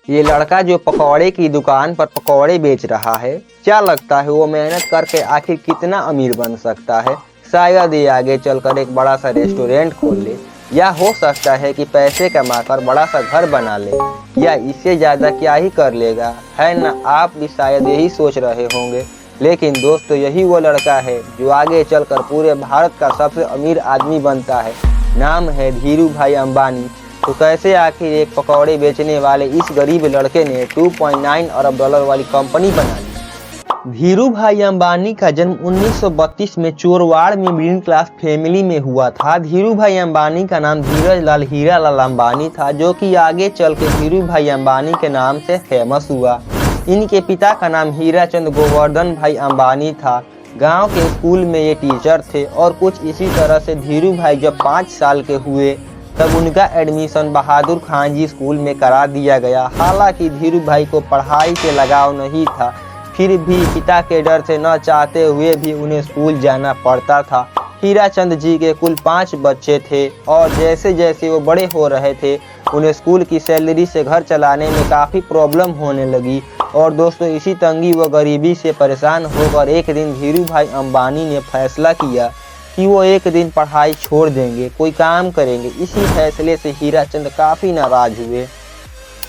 ये लड़का जो पकौड़े की दुकान पर पकौड़े बेच रहा है, क्या लगता है वो मेहनत करके आखिर कितना अमीर बन सकता है? शायद ये आगे चलकर एक बड़ा सा रेस्टोरेंट खोल ले, या हो सकता है कि पैसे कमाकर बड़ा सा घर बना ले, या इससे ज़्यादा क्या ही कर लेगा, है ना? आप भी शायद यही सोच रहे होंगे। लेकिन दोस्तों, यही वो लड़का है जो आगे चलकर पूरे भारत का सबसे अमीर आदमी बनता है। नाम है धीरू भाई अंबानी। तो कैसे आखिर एक पकौड़े बेचने वाले इस गरीब लड़के ने 2.9 अरब डॉलर वाली कंपनी बना ली? धीरू भाई अंबानी का जन्म 1932 में चोरवाड़ में मिडिल क्लास फैमिली में हुआ था। धीरू भाई अंबानी का नाम धीरज लाल हीरा लाल अंबानी था, जो कि आगे चल के धीरू भाई अंबानी के नाम से फेमस हुआ। इनके पिता का नाम हीराचंद गोवर्धन भाई अंबानी था। गांव के स्कूल में ये टीचर थे और कुछ इसी तरह से धीरू भाई जब 5 साल के हुए तब उनका एडमिशन बहादुर खान जी स्कूल में करा दिया गया। हालांकि धीरू भाई को पढ़ाई से लगाव नहीं था, फिर भी पिता के डर से न चाहते हुए भी उन्हें स्कूल जाना पड़ता था। हीराचंद जी के कुल 5 बच्चे थे और जैसे जैसे वो बड़े हो रहे थे, उन्हें स्कूल की सैलरी से घर चलाने में काफ़ी प्रॉब्लम होने लगी। और दोस्तों, इसी तंगी व गरीबी से परेशान होकर एक दिन धीरू भाई अंबानी ने फैसला किया कि वो एक दिन पढ़ाई छोड़ देंगे, कोई काम करेंगे। इसी फैसले से हीराचंद काफ़ी नाराज हुए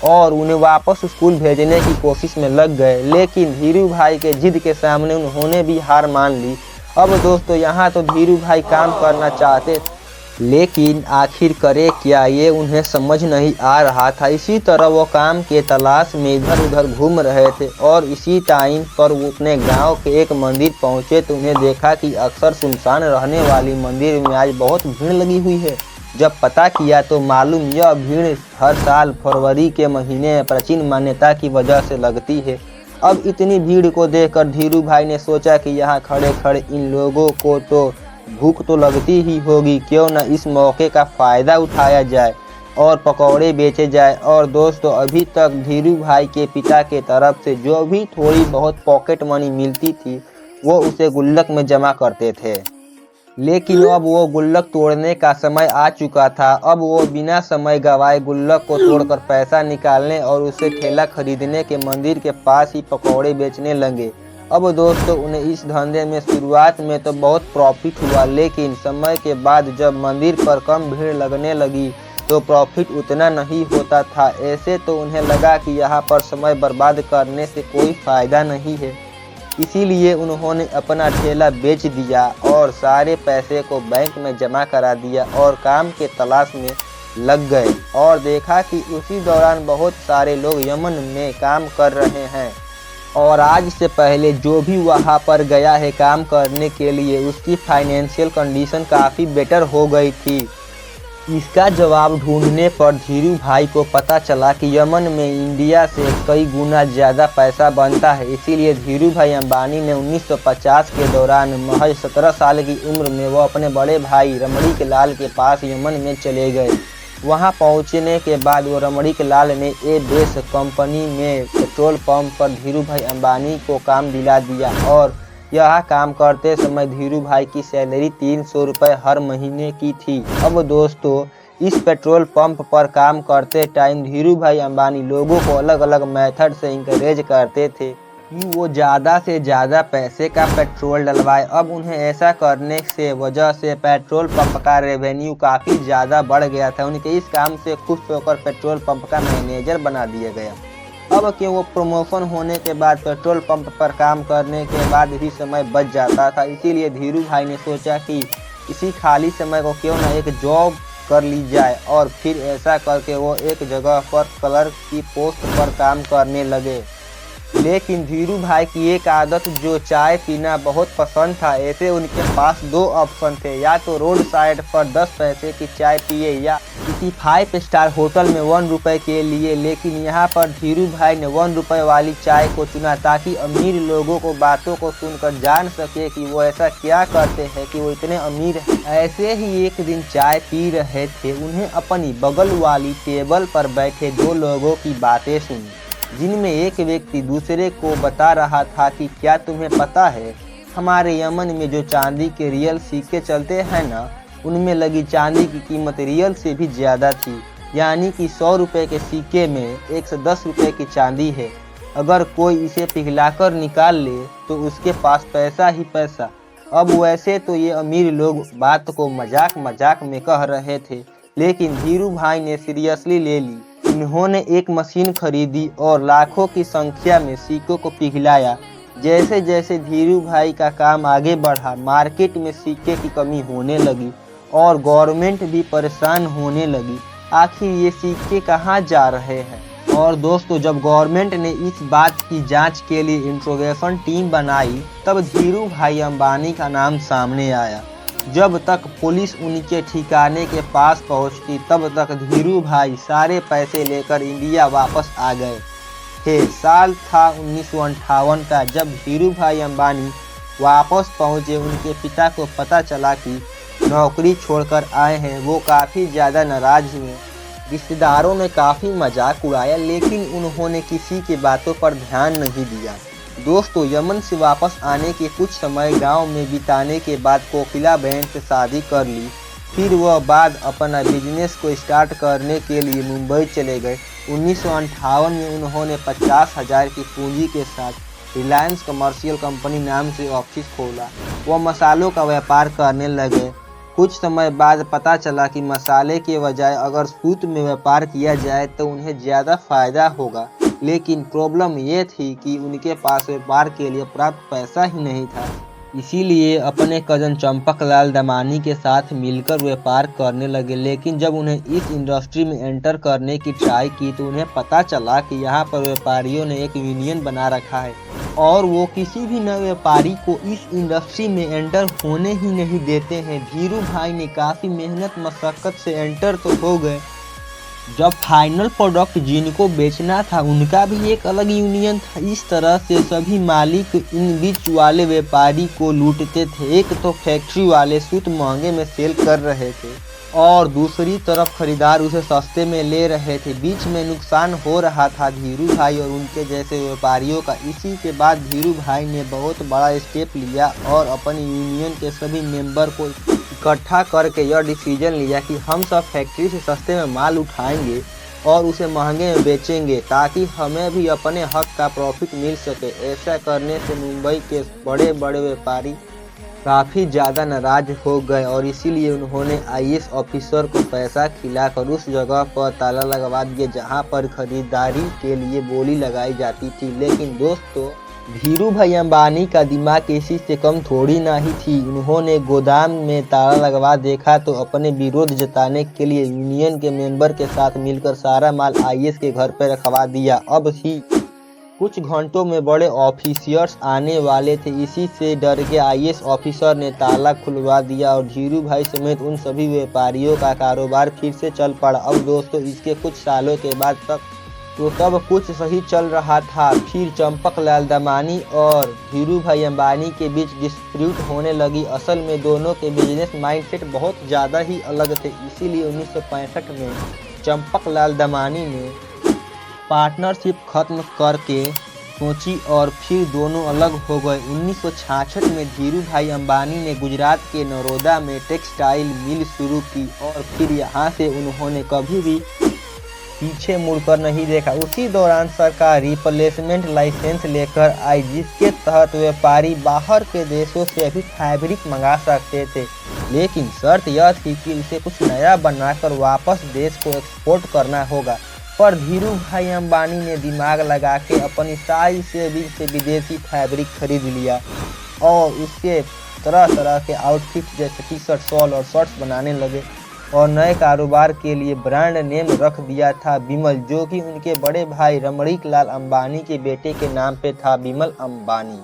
और उन्हें वापस स्कूल भेजने की कोशिश में लग गए। लेकिन धीरू भाई के जिद के सामने उन्होंने भी हार मान ली। अब दोस्तों, यहाँ तो धीरू भाई काम करना चाहते, लेकिन आखिर करे क्या, ये उन्हें समझ नहीं आ रहा था। इसी तरह वो काम के तलाश में इधर उधर घूम रहे थे और इसी टाइम पर वो अपने गांव के एक मंदिर पहुंचे तो उन्हें देखा कि अक्सर सुनसान रहने वाली मंदिर में आज बहुत भीड़ लगी हुई है। जब पता किया तो मालूम यह भीड़ हर साल फरवरी के महीने में प्राचीन मान्यता की वजह से लगती है। अब इतनी भीड़ को देखकर धीरू भाई ने सोचा कि यहाँ खड़े खड़े इन लोगों को तो भूख तो लगती ही होगी, क्यों न इस मौके का फ़ायदा उठाया जाए और पकौड़े बेचे जाए। और दोस्तों, अभी तक धीरू भाई के पिता के तरफ से जो भी थोड़ी बहुत पॉकेट मनी मिलती थी वो उसे गुल्लक में जमा करते थे। लेकिन अब वो गुल्लक तोड़ने का समय आ चुका था। अब वो बिना समय गंवाए गुल्लक को तोड़कर पैसा निकालने और उसे ठेला खरीदने के मंदिर के पास ही पकौड़े बेचने लगे। अब दोस्तों, उन्हें इस धंधे में शुरुआत में तो बहुत प्रॉफिट हुआ, लेकिन समय के बाद जब मंदिर पर कम भीड़ लगने लगी तो प्रॉफिट उतना नहीं होता था। ऐसे तो उन्हें लगा कि यहाँ पर समय बर्बाद करने से कोई फ़ायदा नहीं है। इसीलिए उन्होंने अपना ठेला बेच दिया और सारे पैसे को बैंक में जमा करा दिया और काम के तलाश में लग गए। और देखा कि उसी दौरान बहुत सारे लोग यमन में काम कर रहे हैं और आज से पहले जो भी वहाँ पर गया है काम करने के लिए, उसकी फाइनेंशियल कंडीशन काफ़ी बेटर हो गई थी। इसका जवाब ढूंढने पर धीरू भाई को पता चला कि यमन में इंडिया से कई गुना ज़्यादा पैसा बनता है। इसीलिए धीरू भाई अंबानी ने 1950 के दौरान महज 17 साल की उम्र में वो अपने बड़े भाई रमणीक लाल के पास यमन में चले गए। वहां पहुंचने के बाद वो रमणीक लाल ने बेस कंपनी में पेट्रोल पंप पर धीरू भाई अंबानी को काम दिला दिया और यह काम करते समय धीरू भाई की सैलरी 300 रुपये हर महीने की थी। अब दोस्तों, इस पेट्रोल पंप पर काम करते टाइम धीरू भाई अंबानी लोगों को अलग अलग मेथड से इंकरेज करते थे कि वो ज़्यादा से ज़्यादा पैसे का पेट्रोल डलवाए। अब उन्हें ऐसा करने से वजह से पेट्रोल पंप का रेवेन्यू काफ़ी ज़्यादा बढ़ गया था। उनके इस काम से खुश होकर पेट्रोल पंप का मैनेजर बना दिया गया। अब कि वो प्रमोशन होने के बाद पेट्रोल पंप पर काम करने के बाद ही समय बच जाता था। इसीलिए धीरू भाई ने सोचा कि इसी खाली समय को क्यों ना एक जॉब कर ली जाए और फिर ऐसा करके वो एक जगह पर क्लर्क की पोस्ट पर काम करने लगे। लेकिन धीरू भाई की एक आदत जो चाय पीना बहुत पसंद था, ऐसे उनके पास 2 ऑप्शन थे, या तो रोड साइड पर 10 पैसे की चाय पिए या किसी 5 स्टार होटल में 1 रुपये के लिए। लेकिन यहाँ पर धीरू भाई ने 1 रुपये वाली चाय को चुना ताकि अमीर लोगों को बातों को सुनकर जान सके कि वो ऐसा क्या करते हैं कि वो इतने अमीर हैं। ऐसे ही एक दिन चाय पी रहे थे, उन्हें अपनी बगल वाली टेबल पर बैठे 2 लोगों की बातें सुनी, जिनमें एक व्यक्ति दूसरे को बता रहा था कि क्या तुम्हें पता है, हमारे यमन में जो चांदी के रियल सिक्के चलते हैं ना, उनमें लगी चांदी की कीमत रियल से भी ज़्यादा थी। यानी कि 100 रुपये के सिक्के में 110 रुपये की चांदी है। अगर कोई इसे पिघलाकर निकाल ले तो उसके पास पैसा ही पैसा। अब वैसे तो ये अमीर लोग बात को मजाक मजाक में कह रहे थे, लेकिन धीरू भाई ने सीरियसली ले ली। इन्होंने एक मशीन खरीदी और लाखों की संख्या में सिक्कों को पिघलाया। जैसे जैसे धीरू भाई का काम आगे बढ़ा, मार्केट में सिक्के की कमी होने लगी और गवर्नमेंट भी परेशान होने लगी। आखिर ये सिक्के कहाँ जा रहे हैं? और दोस्तों, जब गवर्नमेंट ने इस बात की जांच के लिए इंट्रोगेशन टीम बनाई, तब धीरू भाई अंबानी का नाम सामने आया। जब तक पुलिस उनके ठिकाने के पास पहुंचती, तब तक धीरू भाई सारे पैसे लेकर इंडिया वापस आ गए थे। साल था 1958 का। जब धीरू भाई अंबानी वापस पहुंचे, उनके पिता को पता चला कि नौकरी छोड़कर आए हैं। वो काफ़ी ज़्यादा नाराज हुए। रिश्तेदारों ने काफ़ी मजाक उड़ाया, लेकिन उन्होंने किसी की बातों पर ध्यान नहीं दिया। दोस्तों, यमन से वापस आने के कुछ समय गांव में बिताने के बाद कोकिला बहन से शादी कर ली। फिर वह बाद अपना बिजनेस को स्टार्ट करने के लिए मुंबई चले गए। 1958 में उन्होंने 50,000 की पूंजी के साथ रिलायंस कमर्शियल कंपनी नाम से ऑफिस खोला। वह मसालों का व्यापार करने लगे। कुछ समय बाद पता चला कि मसाले के बजाय अगर सूत में व्यापार किया जाए तो उन्हें ज़्यादा फायदा होगा, लेकिन प्रॉब्लम ये थी कि उनके पास व्यापार के लिए पर्याप्त पैसा ही नहीं था। इसीलिए अपने कज़न चंपकलाल दमानी के साथ मिलकर व्यापार करने लगे। लेकिन जब उन्हें इस इंडस्ट्री में एंटर करने की ट्राई की तो उन्हें पता चला कि यहाँ पर व्यापारियों ने एक यूनियन बना रखा है और वो किसी भी नए व्यापारी को इस इंडस्ट्री में एंटर होने ही नहीं देते हैं। धीरू भाई ने काफ़ी मेहनत मशक्क़त से एंटर तो हो गए। जब फाइनल प्रोडक्ट जिनको बेचना था उनका भी एक अलग यूनियन था। इस तरह से सभी मालिक इन बीच वाले व्यापारी को लूटते थे। एक तो फैक्ट्री वाले सूत महंगे में सेल कर रहे थे और दूसरी तरफ खरीदार उसे सस्ते में ले रहे थे। बीच में नुकसान हो रहा था धीरू भाई और उनके जैसे व्यापारियों का। इसी के बाद धीरू भाई ने बहुत बड़ा स्टेप लिया और अपनी यूनियन के सभी मेंबर को इकट्ठा करके यह डिसीजन लिया कि हम सब फैक्ट्री से सस्ते में माल उठाएंगे और उसे महंगे में बेचेंगे ताकि हमें भी अपने हक का प्रॉफिट मिल सके। ऐसा करने से मुंबई के बड़े बड़े व्यापारी काफ़ी ज़्यादा नाराज हो गए और इसीलिए उन्होंने आईएएस ऑफिसर को पैसा खिलाकर उस जगह पर ताला लगवा दिया जहां पर खरीदारी के लिए बोली लगाई जाती थी। लेकिन दोस्तों, धीरू भाई अंबानी का दिमाग किसी से कम थोड़ी ना ही थी। उन्होंने गोदाम में ताला लगवा देखा तो अपने विरोध जताने के लिए यूनियन के मेंबर के साथ मिलकर सारा माल आईएएस के घर पर रखवा दिया। अब ही कुछ घंटों में बड़े ऑफिसर्स आने वाले थे। इसी से डर के आईएएस ऑफिसर ने ताला खुलवा दिया और धीरू भाई समेत उन सभी व्यापारियों का कारोबार फिर से चल पड़ा। अब दोस्तों, इसके कुछ सालों के बाद तक तो सब कुछ सही चल रहा था। फिर चंपकलाल दमानी और धीरू भाई अंबानी के बीच डिस्प्यूट होने लगी। असल में दोनों के बिजनेस माइंडसेट बहुत ज़्यादा ही अलग थे। इसीलिए 1965 में चंपकलाल दमानी ने पार्टनरशिप खत्म करके सोची और फिर दोनों अलग हो गए। 1966 में धीरू भाई अंबानी ने गुजरात के नरोदा में टेक्सटाइल मिल शुरू की और फिर यहाँ से उन्होंने कभी भी पीछे मुड़कर नहीं देखा। उसी दौरान सरकार रिप्लेसमेंट लाइसेंस लेकर आई, जिसके तहत व्यापारी बाहर के देशों से भी फैब्रिक मंगा सकते थे, लेकिन शर्त यह थी कि उसे कुछ नया बनाकर वापस देश को एक्सपोर्ट करना होगा। पर धीरू भाई अंबानी ने दिमाग लगा के अपनी सारी सेविंग से विदेशी फैब्रिक खरीद लिया और उससे तरह तरह के आउटफिट जैसे टी शर्ट, शॉल और शर्ट्स बनाने लगे और नए कारोबार के लिए ब्रांड नेम रख दिया था बिमल, जो कि उनके बड़े भाई रमणीक लाल अंबानी के बेटे के नाम पे था। बिमल अंबानी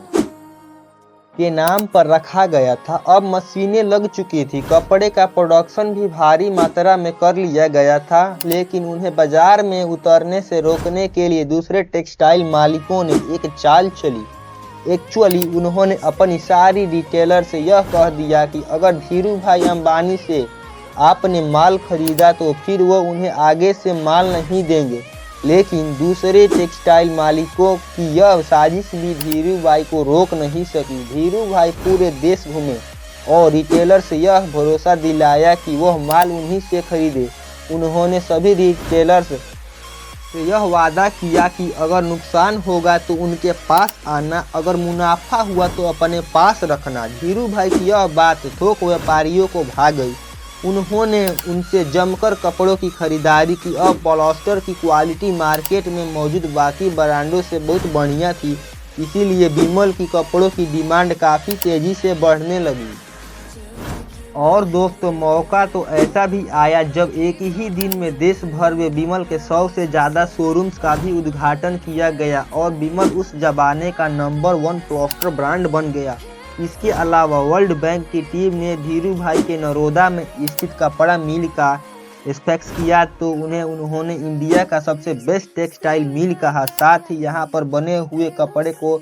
के नाम पर रखा गया था। अब मशीनें लग चुकी थी, कपड़े का प्रोडक्शन भी भारी मात्रा में कर लिया गया था, लेकिन उन्हें बाजार में उतरने से रोकने के लिए दूसरे टेक्सटाइल मालिकों ने एक चाल चली। एक्चुअली उन्होंने अपनी सारी रिटेलर से यह कह दिया कि अगर धीरू भाई अंबानी से आपने माल खरीदा तो फिर वो उन्हें आगे से माल नहीं देंगे। लेकिन दूसरे टेक्सटाइल मालिकों की यह साजिश भी धीरू भाई को रोक नहीं सकी। धीरू भाई पूरे देश घूमे और रिटेलर से यह भरोसा दिलाया कि वह माल उन्हीं से खरीदे। उन्होंने सभी रिटेलर्स से यह वादा किया कि अगर नुकसान होगा तो उनके पास आना, अगर मुनाफा हुआ तो अपने पास रखना। धीरू भाई की यह बात थोक व्यापारियों को भा गई। उन्होंने उनसे जमकर कपड़ों की खरीदारी की। अब पॉलिएस्टर की क्वालिटी मार्केट में मौजूद बाकी ब्रांडों से बहुत बढ़िया थी, इसीलिए विमल की कपड़ों की डिमांड काफ़ी तेज़ी से बढ़ने लगी। और दोस्तों, मौका तो ऐसा भी आया जब एक ही दिन में देश भर में विमल के 100 से ज़्यादा शोरूम्स का भी उद्घाटन किया गया और विमल उस ज़माने का नंबर 1 पॉलिएस्टर ब्रांड बन गया। इसके अलावा वर्ल्ड बैंक की टीम ने धीरू भाई के नरोदा में स्थित कपड़ा मिल का इंस्पेक्शन किया तो उन्होंने इंडिया का सबसे बेस्ट टेक्सटाइल मिल कहा। साथ ही यहाँ पर बने हुए कपड़े को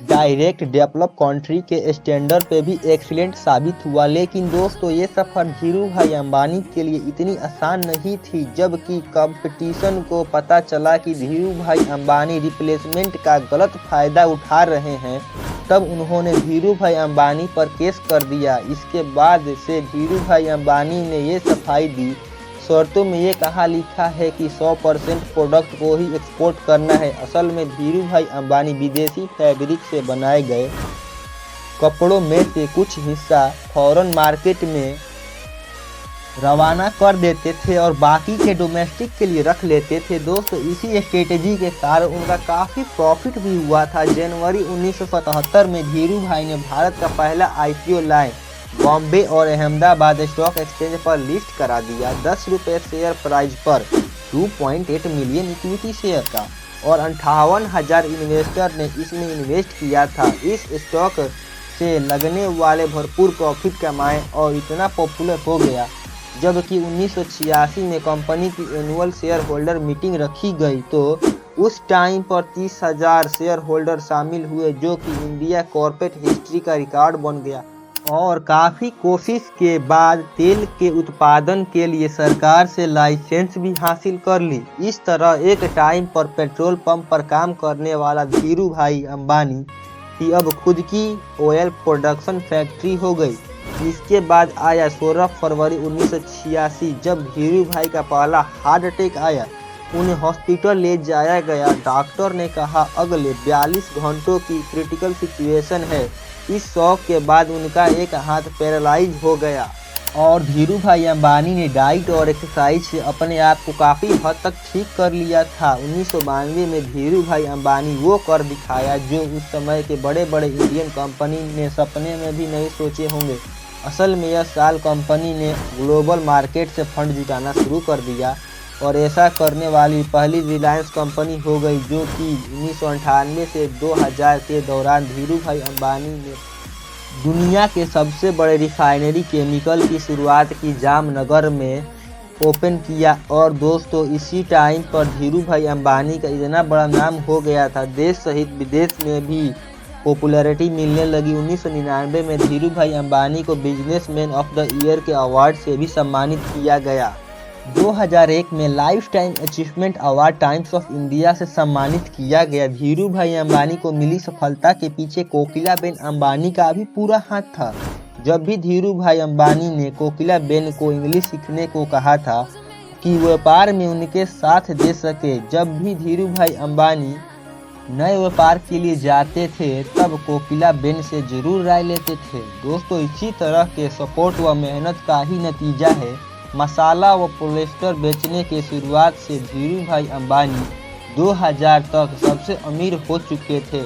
डायरेक्ट डेवलप कंट्री के स्टैंडर्ड पे भी एक्सीलेंट साबित हुआ। लेकिन दोस्तों, ये सफ़र धीरू भाई अंबानी के लिए इतनी आसान नहीं थी। जबकि कंपटीशन को पता चला कि धीरू भाई अंबानी रिप्लेसमेंट का गलत फ़ायदा उठा रहे हैं, तब उन्होंने धीरू भाई अंबानी पर केस कर दिया। इसके बाद से धीरू भाई अंबानी ने ये सफाई दी, शर्तों में ये कहा लिखा है कि 100% प्रोडक्ट को ही एक्सपोर्ट करना है। असल में धीरू भाई अंबानी विदेशी फैब्रिक से बनाए गए कपड़ों में से कुछ हिस्सा फॉरेन मार्केट में रवाना कर देते थे और बाकी के डोमेस्टिक के लिए रख लेते थे। दोस्तों, इसी स्ट्रेटेजी के कारण उनका काफ़ी प्रॉफिट भी हुआ था। जनवरी 1977 में धीरू भाई ने भारत का पहला IPO लाए बॉम्बे और अहमदाबाद स्टॉक एक्सचेंज पर लिस्ट करा दिया। 10 रुपये शेयर प्राइस पर 2.8 मिलियन इक्विटी शेयर का और 58,000 इन्वेस्टर ने इसमें इन्वेस्ट किया था। इस स्टॉक से लगने वाले भरपूर प्रॉफिट कमाए और इतना पॉपुलर हो गया। जबकि 1986 में कंपनी की एनुअल शेयर होल्डर मीटिंग रखी गई तो उस टाइम पर 30,000 शेयर होल्डर शामिल हुए, जो कि इंडिया कॉर्पोरेट हिस्ट्री का रिकॉर्ड बन गया। और काफ़ी कोशिश के बाद तेल के उत्पादन के लिए सरकार से लाइसेंस भी हासिल कर ली। इस तरह एक टाइम पर पेट्रोल पंप पर काम करने वाला धीरू भाई अंबानी की अब खुद की ऑयल प्रोडक्शन फैक्ट्री हो गई। इसके बाद आया 16 फरवरी 1986, जब धीरू भाई का पहला हार्ट अटैक आया। उन्हें हॉस्पिटल ले जाया गया। डॉक्टर ने कहा अगले 42 घंटों की क्रिटिकल सिचुएशन है। इस शॉक के बाद उनका एक हाथ पैरालाइज हो गया और धीरू भाई अंबानी ने डाइट और एक्सरसाइज से अपने आप को काफ़ी हद तक ठीक कर लिया था। 1992 में धीरू भाई अंबानी वो कर दिखाया जो उस समय के बड़े बड़े इंडियन कंपनी ने सपने में भी नहीं सोचे होंगे। असल में यह साल कंपनी ने ग्लोबल मार्केट से फंड जुटाना शुरू कर दिया और ऐसा करने वाली पहली रिलायंस कंपनी हो गई, जो कि 1998 से 2000 के दौरान धीरू भाई अंबानी ने दुनिया के सबसे बड़े रिफाइनरी केमिकल की शुरुआत की जामनगर में ओपन किया। और दोस्तों, इसी टाइम पर धीरू भाई अंबानी का इतना बड़ा नाम हो गया था, देश सहित विदेश में भी पॉपुलैरिटी मिलने लगी। 1999 में धीरू भाई अंबानी को बिजनेसमैन ऑफ द ईयर के अवार्ड से भी सम्मानित किया गया। 2001 में life time achievement award times of India से सम्मानित किया गया। धीरू भाई अंबानी को मिली सफलता के पीछे कोकिलाबेन अंबानी का भी पूरा हाथ था। जब भी धीरू भाई अंबानी ने कोकिलाबेन को इंग्लिश सीखने को कहा था कि व्यापार में उनके साथ दे सके, जब भी धीरू भाई अंबानी नए व्यापार के लिए जाते थे तब कोकिलाबेन से जरूर राय लेते थे। दोस्तों, इसी तरह के सपोर्ट व मेहनत का ही नतीजा है मसाला व पॉलिएस्टर बेचने के शुरुआत से धीरू भाई अंबानी 2000 तक सबसे अमीर हो चुके थे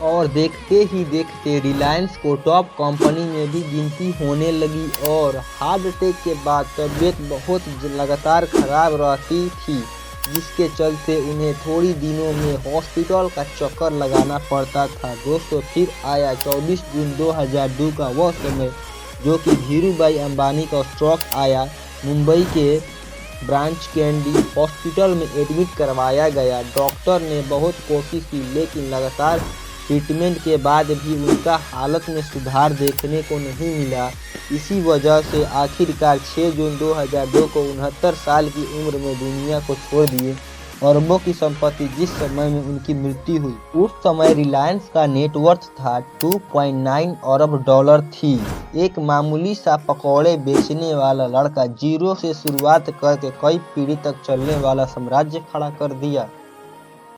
और देखते ही देखते रिलायंस को टॉप कंपनी में भी गिनती होने लगी। और हार्ट अटैक के बाद तबीयत बहुत लगातार खराब रहती थी, जिसके चलते उन्हें थोड़ी दिनों में हॉस्पिटल का चक्कर लगाना पड़ता था। दोस्तों, फिर आया 24 जून 2002 का वह समय जो कि धीरू भाई अंबानी का स्ट्रोक आया। मुंबई के ब्रांच कैंडी हॉस्पिटल में एडमिट करवाया गया। डॉक्टर ने बहुत कोशिश की, लेकिन लगातार ट्रीटमेंट के बाद भी उनका हालत में सुधार देखने को नहीं मिला। इसी वजह से आखिरकार 6 जून 2002 को 69 साल की उम्र में दुनिया को छोड़ दिए। अरबों की संपत्ति जिस समय में उनकी मृत्यु हुई उस समय रिलायंस का नेटवर्थ था 2.9 अरब डॉलर थी। एक मामूली सा पकौड़े बेचने वाला लड़का जीरो से शुरुआत करके कई पीढ़ी तक चलने वाला साम्राज्य खड़ा कर दिया।